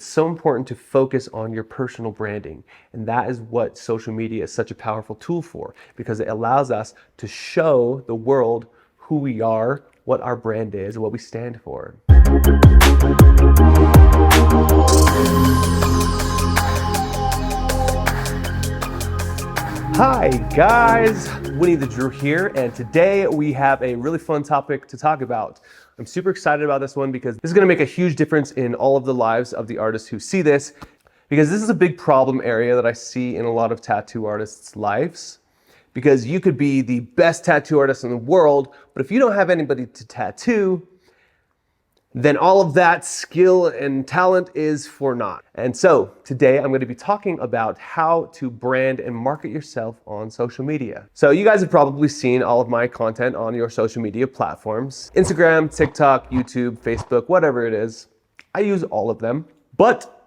It's so important to focus on your personal branding. And that is what social media is such a powerful tool for, because it allows us to show the world who we are, what our brand is, what we stand for. Hi guys, Winnie the Jroo here, and today we have a really fun topic to talk about. I'm super excited about this one because this is going to make a huge difference in all of the lives of the artists who see this, because this is a big problem area that I see in a lot of tattoo artists' lives. Because you could be the best tattoo artist in the world, but if you don't have anybody to tattoo, then all of that skill and talent is for naught. And so today I'm going to be talking about how to brand and market yourself on social media. So you guys have probably seen all of my content on your social media platforms: Instagram, TikTok, YouTube, Facebook, whatever it is. I use all of them. But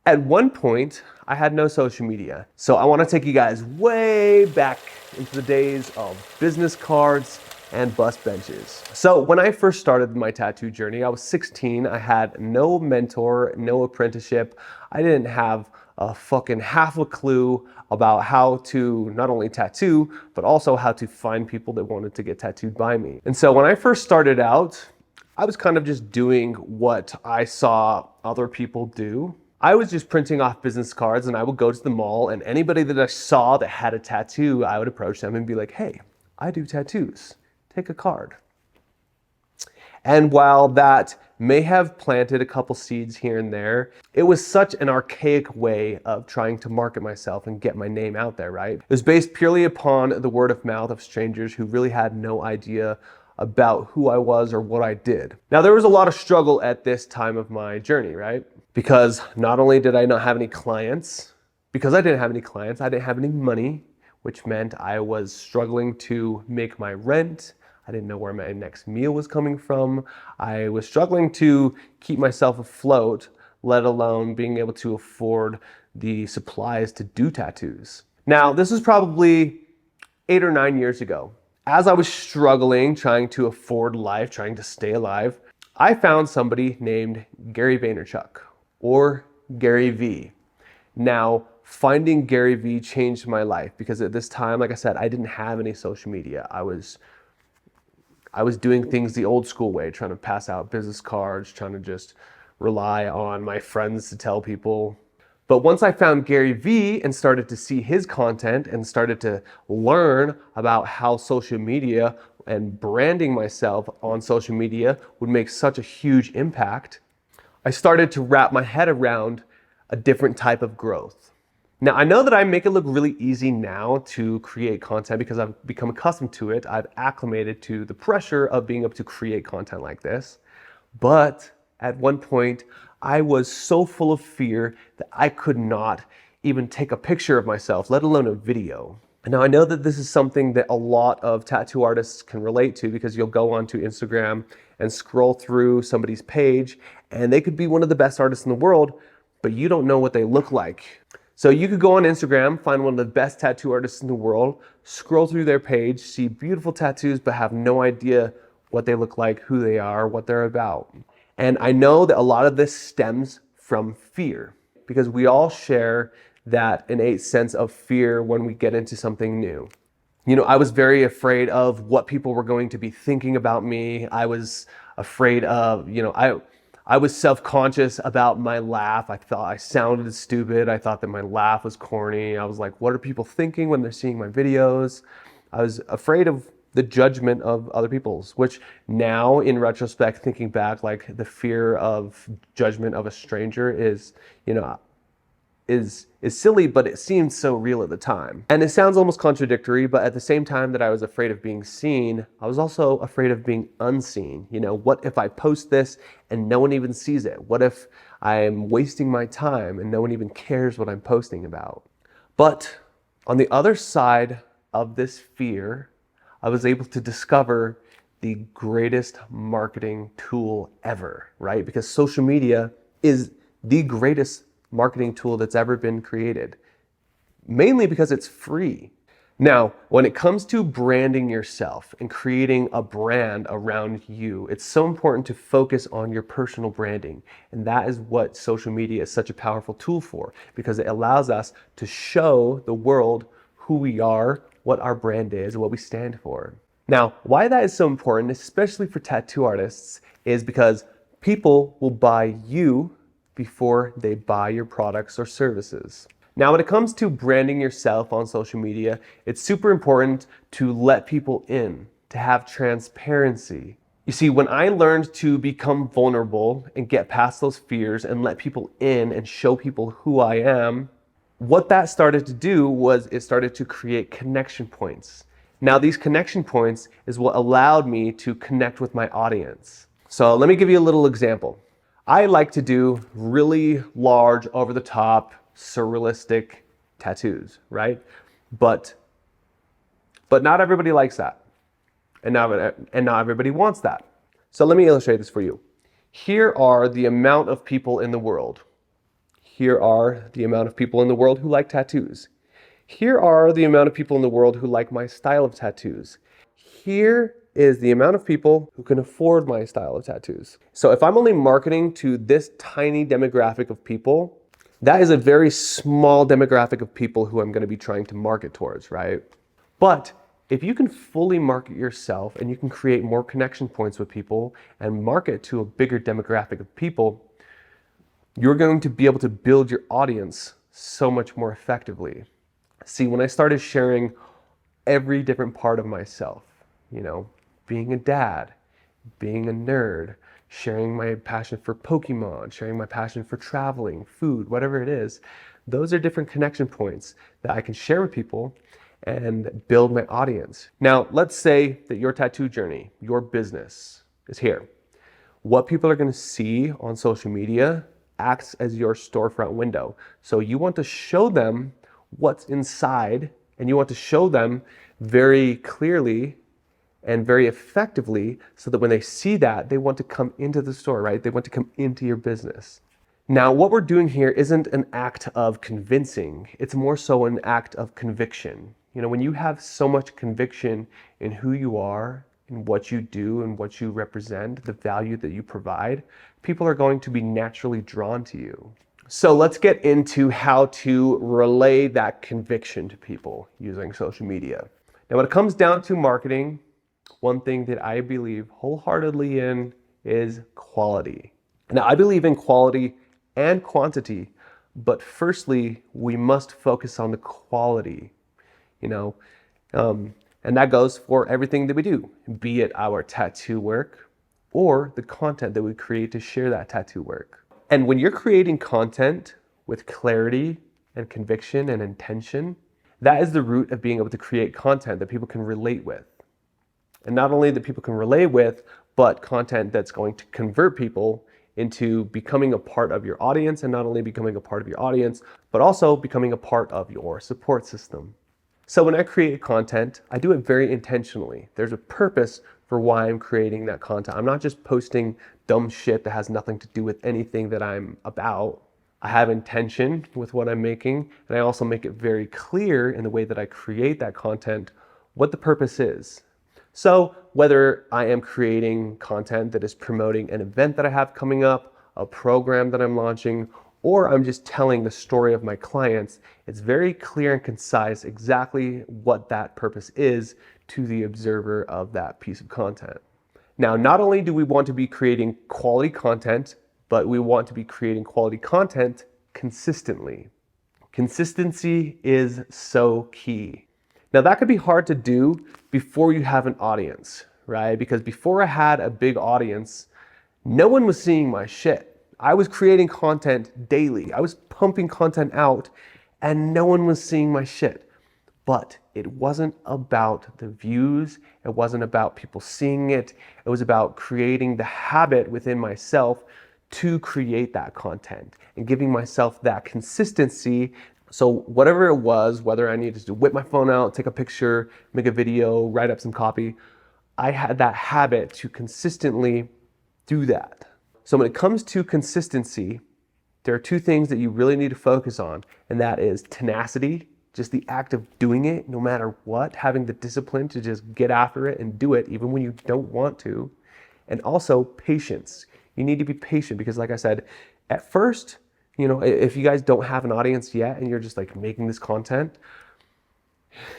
at one point, I had no social media. So I want to take you guys way back into the days of business cards and bus benches. So when I first started my tattoo journey, I was 16. I had no mentor, no apprenticeship. I didn't have a fucking half a clue about how to not only tattoo, but also how to find people that wanted to get tattooed by me. And so when I first started out, I was kind of just doing what I saw other people do. I was just printing off business cards, and I would go to the mall, and anybody that I saw that had a tattoo, I would approach them and be like, "Hey, I do tattoos. Take a card." And while that may have planted a couple seeds here and there, it was such an archaic way of trying to market myself and get my name out there, right? It was based purely upon the word of mouth of strangers who really had no idea about who I was or what I did. Now, there was a lot of struggle at this time of my journey, right? Because not only did I not have any clients, I didn't have any money, which meant I was struggling to make my rent. I didn't know where my next meal was coming from. I was struggling to keep myself afloat, let alone being able to afford the supplies to do tattoos. Now, this was probably 8 or 9 years ago. As I was struggling, trying to afford life, trying to stay alive, I found somebody named Gary Vaynerchuk, or Gary V. Now, finding Gary V changed my life, because at this time, like I said, I didn't have any social media. I was doing things the old school way, trying to pass out business cards, trying to just rely on my friends to tell people. But once I found Gary V and started to see his content and started to learn about how social media and branding myself on social media would make such a huge impact, I started to wrap my head around a different type of growth. Now, I know that I make it look really easy now to create content because I've become accustomed to it. I've acclimated to the pressure of being able to create content like this. But at one point, I was so full of fear that I could not even take a picture of myself, let alone a video. Now, I know that this is something that a lot of tattoo artists can relate to, because you'll go onto Instagram and scroll through somebody's page, and they could be one of the best artists in the world, but you don't know what they look like. So you could go on Instagram, find one of the best tattoo artists in the world, scroll through their page, see beautiful tattoos, but have no idea what they look like, who they are, what they're about. And I know that a lot of this stems from fear, because we all share that innate sense of fear when we get into something new. You know, I was very afraid of what people were going to be thinking about me. I was afraid of, I was self-conscious about my laugh. I thought I sounded stupid. I thought that my laugh was corny. I was like, what are people thinking when they're seeing my videos? I was afraid of the judgment of other people's, which now in retrospect, thinking back, like the fear of judgment of a stranger is silly, but it seemed so real at the time. And it sounds almost contradictory, but at the same time that I was afraid of being seen, I was also afraid of being unseen. What if I post this and no one even sees it? What if I'm wasting my time and no one even cares what I'm posting about? But on the other side of this fear, I was able to discover the greatest marketing tool ever, right? Because social media is the greatest marketing tool that's ever been created, mainly because it's free. Now, when it comes to branding yourself and creating a brand around you, it's so important to focus on your personal branding. And that is what social media is such a powerful tool for, because it allows us to show the world who we are, what our brand is, what we stand for. Now, why that is so important, especially for tattoo artists, is because people will buy you before they buy your products or services. Now, when it comes to branding yourself on social media, it's super important to let people in, to have transparency. You see, when I learned to become vulnerable and get past those fears and let people in and show people who I am, what that started to do was it started to create connection points. Now, these connection points is what allowed me to connect with my audience. So let me give you a little example. I like to do really large, over-the-top, surrealistic tattoos, right? But not everybody likes that. And not everybody wants that. So let me illustrate this for you. Here are the amount of people in the world. Here are the amount of people in the world who like tattoos. Here are the amount of people in the world who like my style of tattoos. Here is the amount of people who can afford my style of tattoos. So if I'm only marketing to this tiny demographic of people, that is a very small demographic of people who I'm going to be trying to market towards, right? But if you can fully market yourself and you can create more connection points with people and market to a bigger demographic of people, you're going to be able to build your audience so much more effectively. See, when I started sharing every different part of myself, being a dad, being a nerd, sharing my passion for Pokemon, sharing my passion for traveling, food, whatever it is, those are different connection points that I can share with people and build my audience. Now, let's say that your tattoo journey, your business is here. What people are going to see on social media acts as your storefront window. So you want to show them what's inside, and you want to show them very clearly and very effectively so that when they see that, they want to come into the store, right? They want to come into your business. Now, what we're doing here isn't an act of convincing. It's more so an act of conviction. When you have so much conviction in who you are, in what you do, and what you represent, the value that you provide, people are going to be naturally drawn to you. So let's get into how to relay that conviction to people using social media. Now, when it comes down to marketing, one thing that I believe wholeheartedly in is quality. Now, I believe in quality and quantity, but firstly, we must focus on the quality, and that goes for everything that we do, be it our tattoo work or the content that we create to share that tattoo work. And when you're creating content with clarity and conviction and intention, that is the root of being able to create content that people can relate with. And not only that people can relate with, but content that's going to convert people into becoming a part of your audience, and not only becoming a part of your audience, but also becoming a part of your support system. So when I create content, I do it very intentionally. There's a purpose for why I'm creating that content. I'm not just posting dumb shit that has nothing to do with anything that I'm about. I have intention with what I'm making, and I also make it very clear in the way that I create that content what the purpose is. So whether I am creating content that is promoting an event that I have coming up, a program that I'm launching, or I'm just telling the story of my clients, it's very clear and concise exactly what that purpose is to the observer of that piece of content. Now, not only do we want to be creating quality content, but we want to be creating quality content consistently. Consistency is so key. Now, that could be hard to do before you have an audience, right? Because before I had a big audience, no one was seeing my shit. I was creating content daily. I was pumping content out, and no one was seeing my shit. But it wasn't about the views. It wasn't about people seeing it. It was about creating the habit within myself to create that content and giving myself that consistency. So whatever it was, whether I needed to whip my phone out, take a picture, make a video, write up some copy, I had that habit to consistently do that. So when it comes to consistency, there are two things that you really need to focus on, and that is tenacity Just the act of doing it, no matter what, having the discipline to just get after it and do it even when you don't want to. And also patience. You need to be patient because like I said, at first, if you guys don't have an audience yet and you're just like making this content,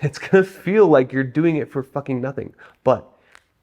it's gonna feel like you're doing it for fucking nothing, but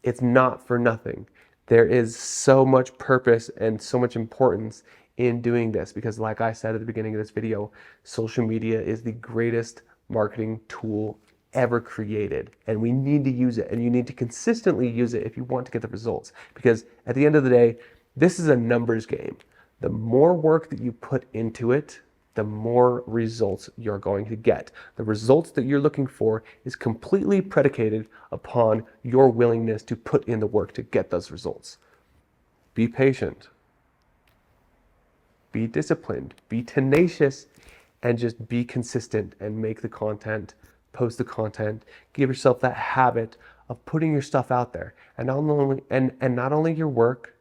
it's not for nothing. There is so much purpose and so much importance in doing this because like I said at the beginning of this video, social media is the greatest marketing tool ever created, and we need to use it, and you need to consistently use it if you want to get the results, because at the end of the day, this is a numbers game. The more work that you put into it, the more results you're going to get. The results that you're looking for is completely predicated upon your willingness to put in the work to get those results. Be patient, be disciplined, be tenacious, and just be consistent and make the content, post the content, give yourself that habit of putting your stuff out there. And not only your work,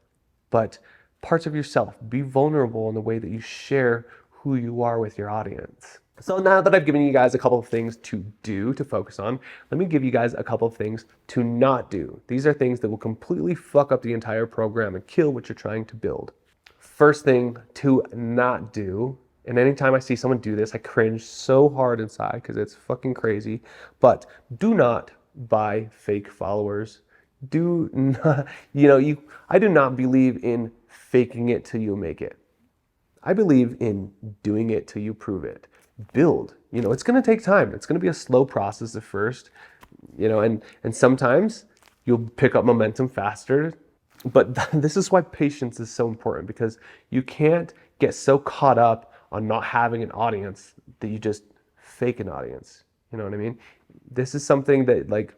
but parts of yourself. Be vulnerable in the way that you share who you are with your audience. So now that I've given you guys a couple of things to do, to focus on, let me give you guys a couple of things to not do. These are things that will completely fuck up the entire program and kill what you're trying to build. First thing to not do, and anytime I see someone do this, I cringe so hard inside because it's fucking crazy, but do not buy fake followers. Do not, I do not believe in faking it till you make it. I believe in doing it till you prove it. Build, it's going to take time. It's going to be a slow process at first, and sometimes you'll pick up momentum faster. But this is why patience is so important, because you can't get so caught up on not having an audience that you just fake an audience. You know what I mean? This is something that, like,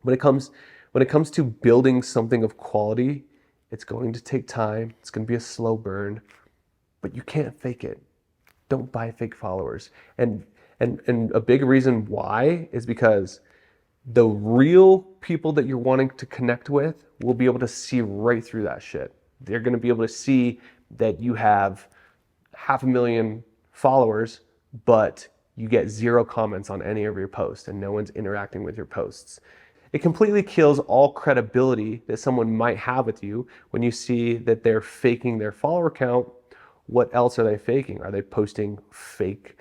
when it comes to building something of quality, it's going to take time. It's going to be a slow burn, but you can't fake it. Don't buy fake followers. And a big reason why is because the real people that you're wanting to connect with will be able to see right through that shit. They're going to be able to see that you have 500,000 followers, but you get 0 comments on any of your posts and no one's interacting with your posts. It completely kills all credibility that someone might have with you when you see that they're faking their follower count. What else are they faking? Are they posting fake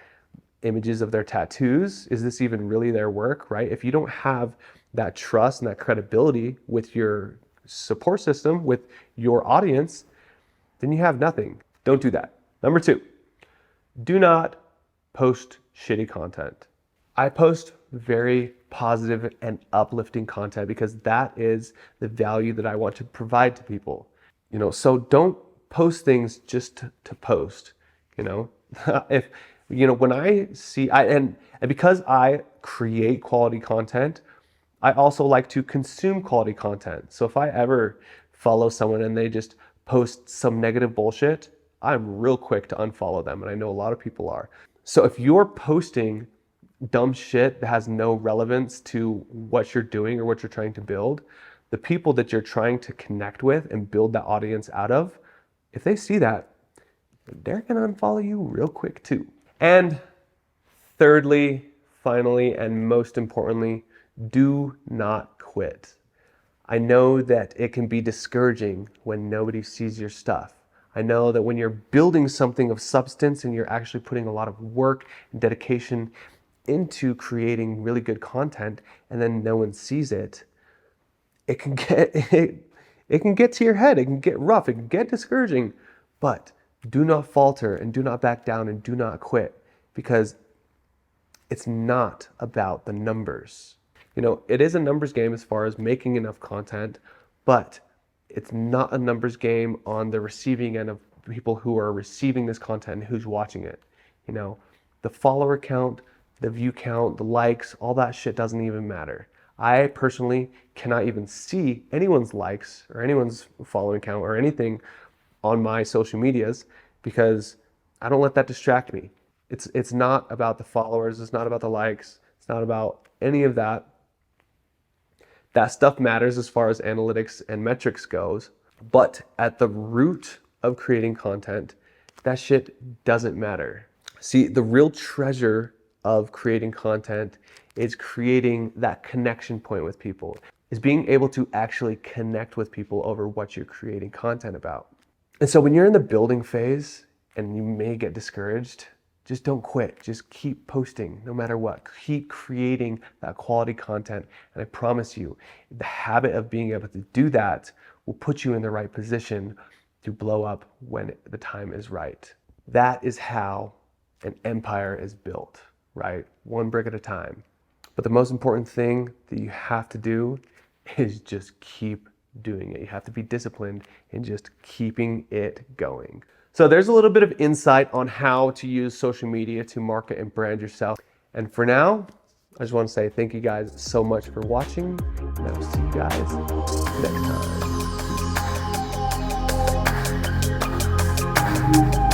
images of their tattoos? Is this even really their work, right? If you don't have that trust and that credibility with your support system, with your audience, then you have nothing. Don't do that. Number 2, do not post shitty content. I post very positive and uplifting content because that is the value that I want to provide to people. So don't post things just to post. If when I see and because I create quality content, I also like to consume quality content. So if I ever follow someone and they just post some negative bullshit, I'm real quick to unfollow them, and I know a lot of people are. So if you're posting dumb shit that has no relevance to what you're doing or what you're trying to build, the people that you're trying to connect with and build that audience out of, if they see that, they're gonna unfollow you real quick too. And thirdly, finally, and most importantly, do not quit. I know that it can be discouraging when nobody sees your stuff. I know that when you're building something of substance and you're actually putting a lot of work and dedication into creating really good content and then no one sees it, it can get to your head, it can get rough, it can get discouraging, but do not falter and do not back down and do not quit, because it's not about the numbers. It is a numbers game as far as making enough content, but it's not a numbers game on the receiving end of people who are receiving this content and who's watching it. The follower count, the view count, the likes, all that shit doesn't even matter. I personally cannot even see anyone's likes or anyone's following count or anything on my social medias because I don't let that distract me. It's not about the followers, it's not about the likes, it's not about any of that. That stuff matters as far as analytics and metrics goes, but at the root of creating content, that shit doesn't matter. See, the real treasure of creating content is creating that connection point with people, is being able to actually connect with people over what you're creating content about. And so when you're in the building phase and you may get discouraged, just don't quit. Just keep posting no matter what. Keep creating that quality content. And I promise you, the habit of being able to do that will put you in the right position to blow up when the time is right. That is how an empire is built, right? One brick at a time. But the most important thing that you have to do is just keep doing it. You have to be disciplined in just keeping it going. So there's a little bit of insight on how to use social media to market and brand yourself. And for now, I just want to say thank you guys so much for watching, and I will see you guys next time.